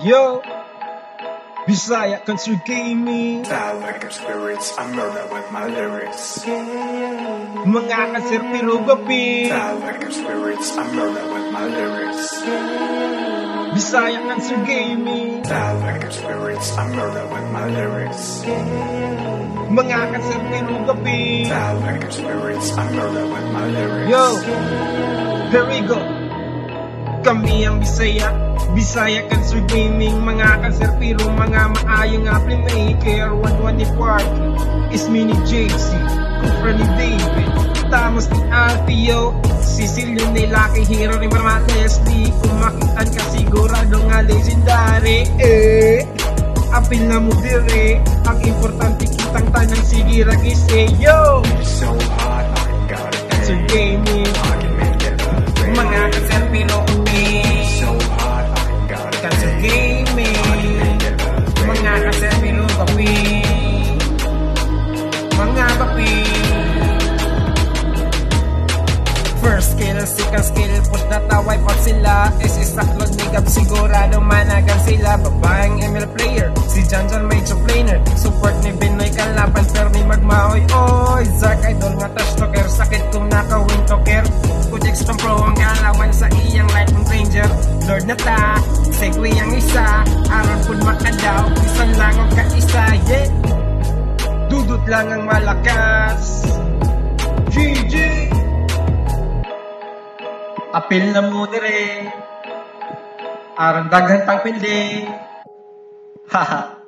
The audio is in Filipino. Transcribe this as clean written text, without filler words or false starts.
Yo, Bisaya Country Gaming. Like spirits, I murder with my lyrics. Mga kasir pero gabi. Like spirits, I murder with my lyrics. Bisaya Country Gaming. Like spirits, I murder with my lyrics. Mga kasir pero gabi. Like spirits, I murder with my lyrics. Yo, here we go. Kami ang Bisaya Country Gaming. Mga cancer pero mga maayong playmaker. 1-1 is mini JC, Cooper ni David, Tamos ni Alfio, Cecilio ni Lucky Hero ni Mama Leslie. Kung makitaan ka sigurado nga legendary. Apil na mo dire. Ang importante kitang tanang sige ragise. Yo, It's so hot, I got it. Country Gaming. I can make it a Mga cancer pero so hot, I got it. Country Gaming. Mga kasir pero gabi. Mga bapi. First skill, second skill, push na taway pag sila. Saklod ni Gab, sigurado managan sila. Babaeng ML player, si Janjan major planer. Support ni Binoy kalaban, pero ni magmaoy. Oy, Zark idol nga touch talker, sakit kung naka-win talker. Kujex pang pro ang kalaban sa iyang lightning ranger. Lord na ta, segway ang isa. Aron pud makadaw, isang lang ang kaisa. Yeah, dudot lang ang malakas. GG, apil na mo dire. Aron daghan tang pilde. Haha.